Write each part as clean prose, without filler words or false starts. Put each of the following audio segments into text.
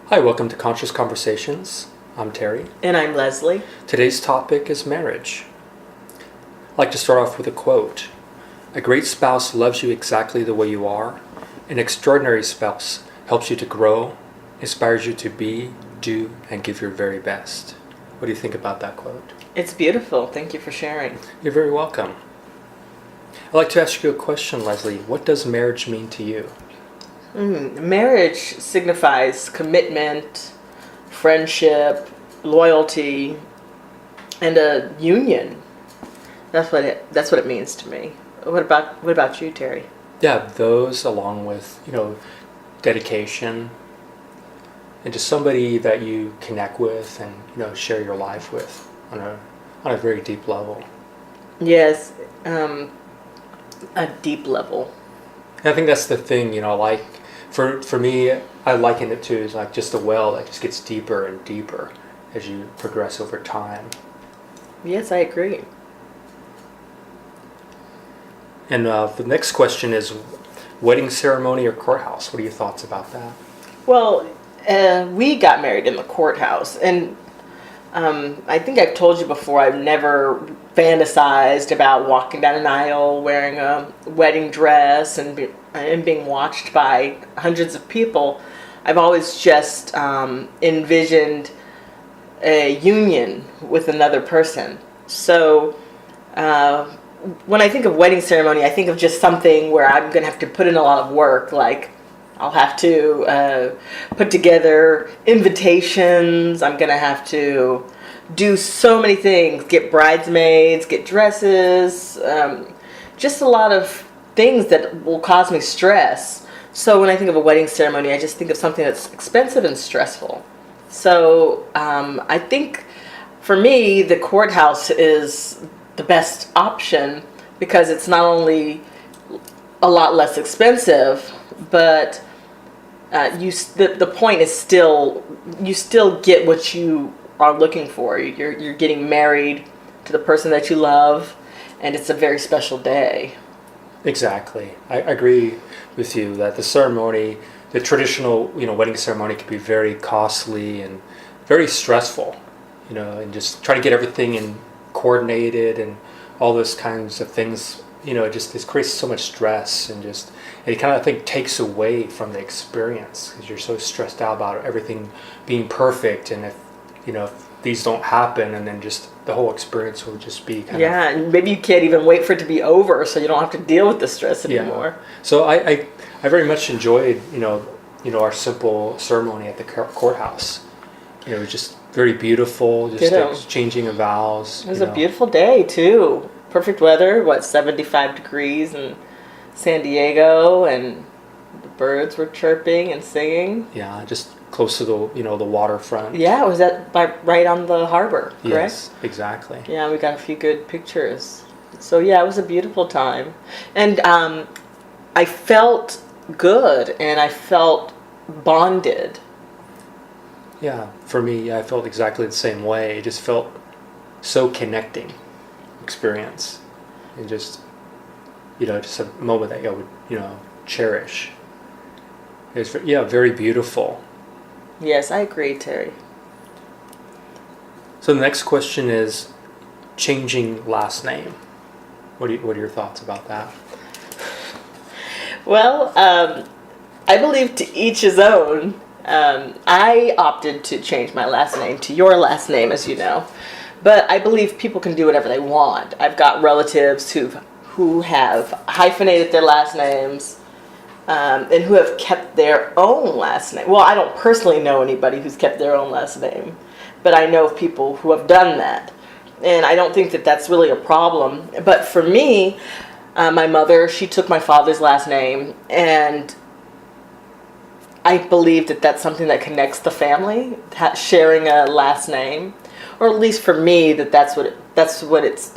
Hi, welcome to Conscious Conversations. I'm Terry. And I'm Leslie. Today's topic is marriage. I'd like to start off with a quote. A great spouse loves you exactly the way you are. An extraordinary spouse helps you to grow, inspires you to be, do, and give your very best. What do you think about that quote? It's beautiful. Thank you for sharing. You're very welcome. I'd like to ask you a question, Leslie. What does marriage mean to you? Marriage signifies commitment, friendship, loyalty, and a union. That's what it means to me. What about you, Terry? Yeah, those along with, dedication and just somebody that you connect with and, share your life with on a very deep level. Yes, a deep level. And I think that's the thing, like for me, I liken it to is like just a well that just gets deeper and deeper as you progress over time. Yes, I agree. And the next question is wedding ceremony or courthouse? What are your thoughts about that? Well, we got married in the courthouse, and I think I've told you before, I've never fantasized about walking down an aisle wearing a wedding dress and being watched by hundreds of people. I've always just envisioned a union with another person. So when I think of wedding ceremony, I think of just something where I'm going to have to put in a lot of work, like I'll have to put together invitations. I'm going to have to do so many things, get bridesmaids, get dresses, just a lot of things that will cause me stress. So when I think of a wedding ceremony, I just think of something that's expensive and stressful. So I think for me, the courthouse is the best option because it's not only a lot less expensive, but the point is still, you still get what you are looking for. You're getting married to the person that you love, and it's a very special day. Exactly. I agree with you that the ceremony, the traditional, wedding ceremony can be very costly and very stressful, and just try to get everything in coordinated and all those kinds of things, it creates so much stress and it kind of, I think, takes away from the experience because you're so stressed out about everything being perfect, and if these don't happen, and then just the whole experience will just be kind of... Yeah, and maybe you can't even wait for it to be over so you don't have to deal with the stress anymore. Yeah. So I very much enjoyed, our simple ceremony at the courthouse. It was just very beautiful, just exchanging of vows. It was a beautiful day, too. Perfect weather, 75 degrees in San Diego, and the birds were chirping and singing. Yeah, just close to the waterfront. Yeah, it was right on the harbor, correct? Yes, exactly. Yeah, we got a few good pictures. So yeah, it was a beautiful time. And I felt good, and I felt bonded. Yeah, for me, I felt exactly the same way. It just felt so connecting experience, and just a moment that I would cherish. It was very beautiful. Yes, I agree, Terry. So the next question is changing last name. What are your thoughts about that? Well, I believe to each his own. I opted to change my last name to your last name, as you know. But I believe people can do whatever they want. I've got relatives who have hyphenated their last names, and who have kept their own last name. Well, I don't personally know anybody who's kept their own last name, but I know of people who have done that. And I don't think that that's really a problem. But for me, my mother, she took my father's last name, and I believe that that's something that connects the family, sharing a last name. Or at least for me, that's what it's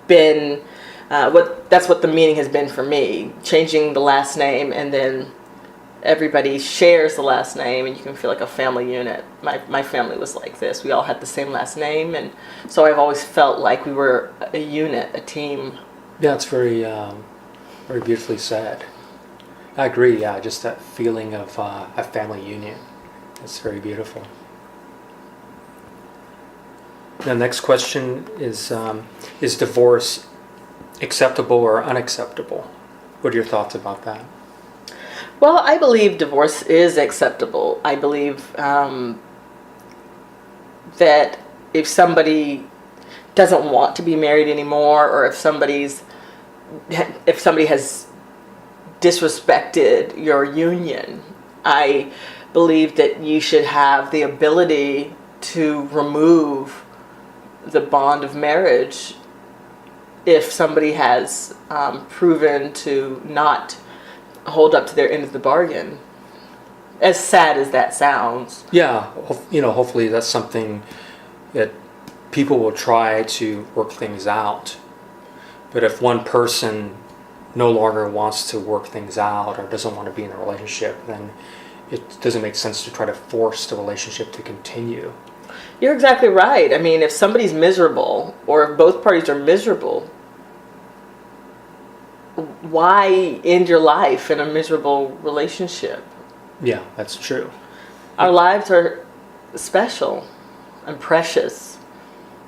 been. That's what the meaning has been for me. Changing the last name, and then everybody shares the last name, and you can feel like a family unit. My family was like this. We all had the same last name, and so I've always felt like we were a unit, a team. Yeah, it's very beautifully said. I agree. Yeah, just that feeling of a family union. That's very beautiful. The next question is divorce acceptable or unacceptable? What are your thoughts about that? Well, I believe divorce is acceptable. I believe that if somebody doesn't want to be married anymore, or if somebody has disrespected your union, I believe that you should have the ability to remove the bond of marriage if somebody has proven to not hold up to their end of the bargain. As sad as that sounds. Yeah, hopefully that's something that people will try to work things out. But if one person no longer wants to work things out or doesn't want to be in a relationship, then it doesn't make sense to try to force the relationship to continue. You're exactly right. I mean, if somebody's miserable, or if both parties are miserable, why end your life in a miserable relationship? Yeah, that's true. Our lives are special and precious.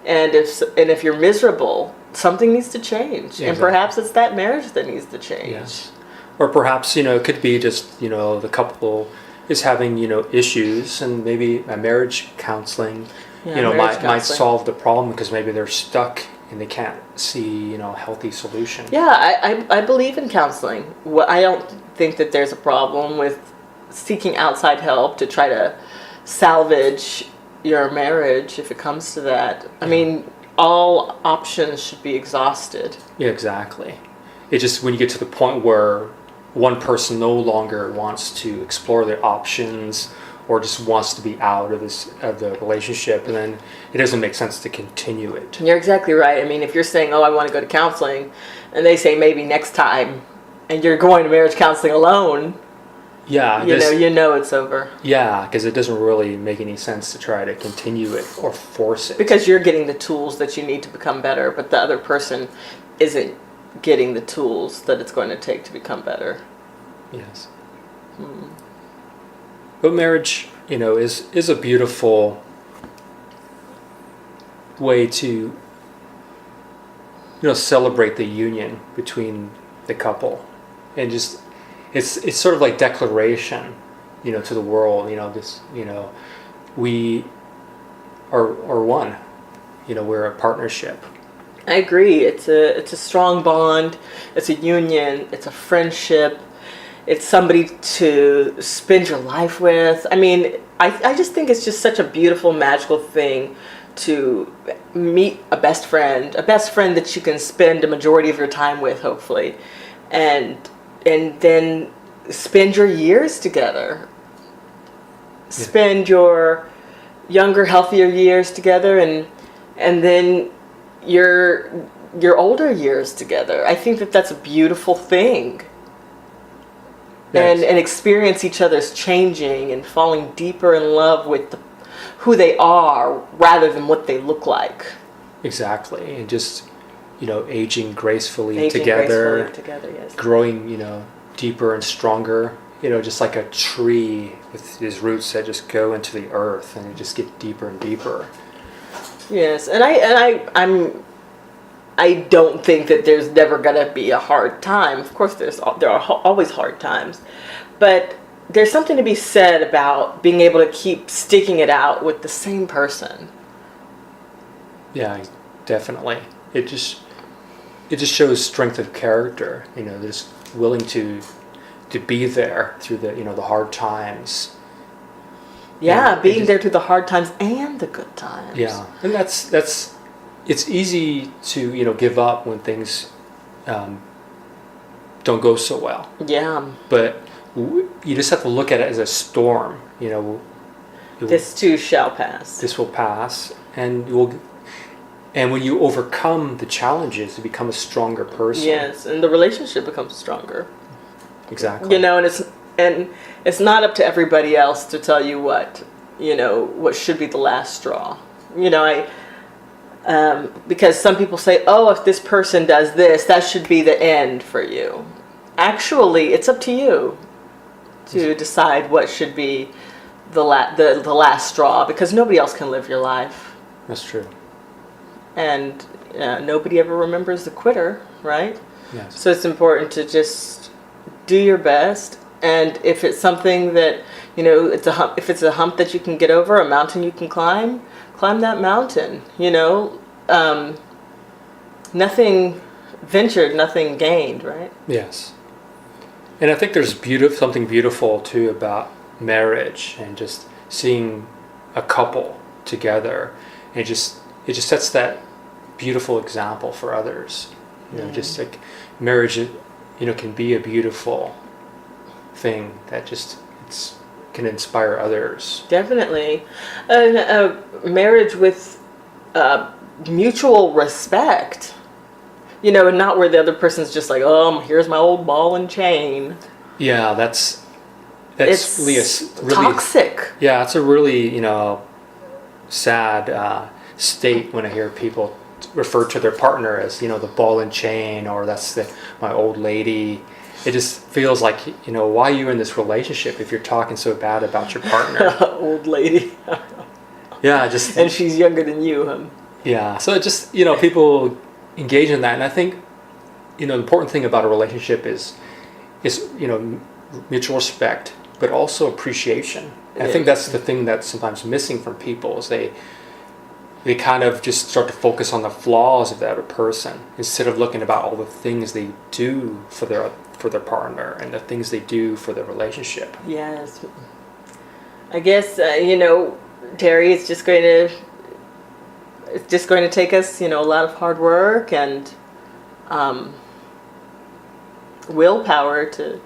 And if you're miserable, something needs to change. Yeah, and perhaps it's that marriage that needs to change. Yes. Or perhaps, it could be just, the couple is having, issues, and maybe a marriage counseling, might solve the problem, because maybe they're stuck and they can't see, a healthy solution. Yeah, I believe in counseling. I don't think that there's a problem with seeking outside help to try to salvage your marriage if it comes to that. I mean, all options should be exhausted. Yeah, exactly. It just, when you get to the point where one person no longer wants to explore their options or just wants to be out of the relationship, and then it doesn't make sense to continue it. You're exactly right. I mean, if you're saying, I want to go to counseling, and they say maybe next time, and you're going to marriage counseling alone, yeah, you know it's over. Yeah, because it doesn't really make any sense to try to continue it or force it. Because you're getting the tools that you need to become better, but the other person isn't getting the tools that it's going to take to become better. Yes. But marriage, is a beautiful way to, celebrate the union between the couple, and just it's sort of like declaration, to the world, we are one, we're a partnership. I agree. It's a strong bond. It's a union. It's a friendship. It's somebody to spend your life with. I mean, I just think it's just such a beautiful, magical thing to meet a best friend that you can spend a majority of your time with, hopefully, and then spend your years together. Yeah. Spend your younger, healthier years together, and then your older years together. I think that that's a beautiful thing. Yes. And experience each other's changing and falling deeper in love with who they are rather than what they look like. Exactly. And just, aging gracefully together. Yes. Growing, deeper and stronger. Just like a tree with his roots that just go into the earth and just get deeper and deeper. Yes, and I don't think that there's never gonna be a hard time. Of course, there are always hard times, but there's something to be said about being able to keep sticking it out with the same person. Yeah, definitely. It just shows strength of character. Just willing to be there through the hard times. Yeah, being there through the hard times and the good times. Yeah, and that's it's easy to give up when things don't go so well. Yeah. But you just have to look at it as a storm. This too shall pass. This will pass, and when you overcome the challenges, you become a stronger person. Yes, and the relationship becomes stronger. Exactly. And it's not up to everybody else to tell you what should be the last straw. Because some people say, if this person does this, that should be the end for you. Actually, it's up to you to decide what should be the last straw, because nobody else can live your life, That's true. and nobody ever remembers the quitter, right? Yes. So it's important to just do your best, and if it's something that it's a hump, if it's a hump that you can get over, a mountain you can climb that mountain. Nothing ventured, nothing gained, right? Yes. And I think there's something beautiful too about marriage and just seeing a couple together, and it just sets that beautiful example for others. Just like marriage, can be a beautiful thing that just can inspire others. Definitely. A marriage with mutual respect, and not where the other person's just like, oh, here's my old ball and chain. Yeah, that's It's really toxic. Yeah, it's a really sad state when I hear people refer to their partner as the ball and chain, or that's my old lady. It just feels like why are you in this relationship if you're talking so bad about your partner? Old lady. Yeah, And she's younger than you, huh? Yeah, so it just people engage in that, and I think the important thing about a relationship is mutual respect, but also appreciation. And I think that's the thing that's sometimes missing from people is they kind of just start to focus on the flaws of the other person instead of looking about all the things they do for their partner and the things they do for the relationship. Yes. I guess Terry, it's just going to take us a lot of hard work and willpower to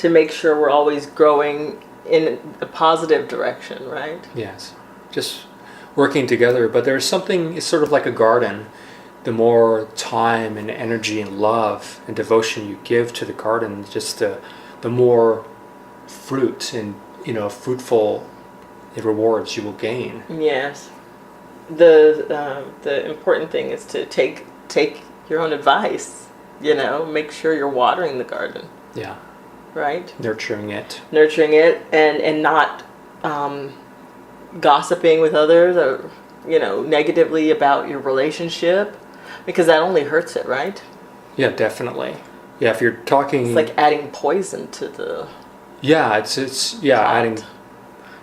make sure we're always growing in a positive direction, right? Yes, just working together. But there's something, it's sort of like a garden. The more time and energy and love and devotion you give to the garden, just the more fruit and fruitful rewards you will gain. Yes. The important thing is to take your own advice. Make sure you're watering the garden. Yeah. Right? Nurturing it and not gossiping with others or negatively about your relationship, because that only hurts it, right? Yeah, definitely. Yeah, if you're talking, it's like adding poison to the it's adding,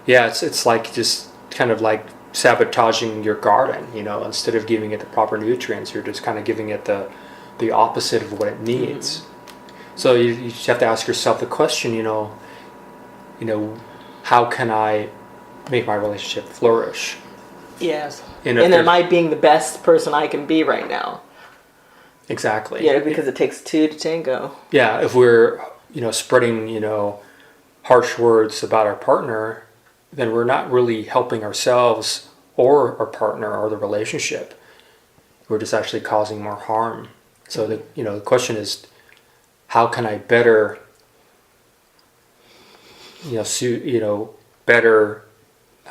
it's like just kind of like sabotaging your garden. Instead of giving it the proper nutrients, you're just kind of giving it the opposite of what it needs. Mm-hmm. So you just have to ask yourself the question, how can I make my relationship flourish? Yes. And am I being the best person I can be right now? Exactly. Yeah, because it takes two to tango. Yeah, if we're, spreading, harsh words about our partner, then we're not really helping ourselves or our partner or the relationship. We're just actually causing more harm. So the question is, how can I better,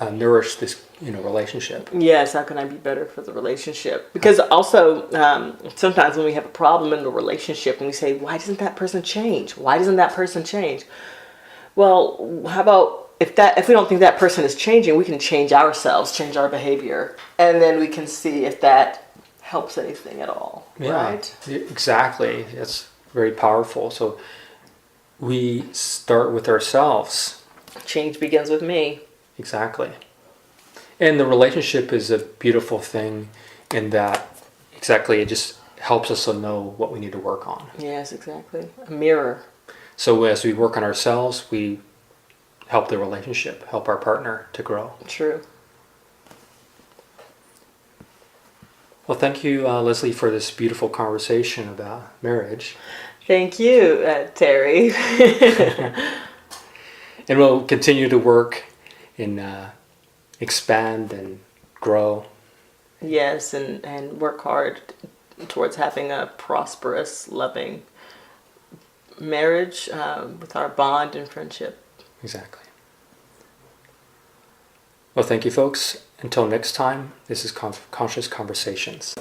nourish this, relationship? Yes, how can I be better for the relationship? Because also, sometimes when we have a problem in the relationship and we say, why doesn't that person change? Why doesn't that person change? Well, how about if we don't think that person is changing, we can change ourselves, change our behavior, and then we can see if that helps anything at all. Yeah, right? Exactly. It's very powerful. So we start with ourselves. Change begins with me. Exactly. And the relationship is a beautiful thing in that, exactly, it just helps us to know what we need to work on. Yes, exactly. A mirror. So as we work on ourselves, we help the relationship, help our partner to grow. True. Well, thank you, Leslie, for this beautiful conversation about marriage. Thank you, Terry. And we'll continue to work and expand and grow. Yes, and work hard towards having a prosperous, loving marriage with our bond and friendship. Exactly. Well, thank you, folks. Until next time, this is Conscious Conversations.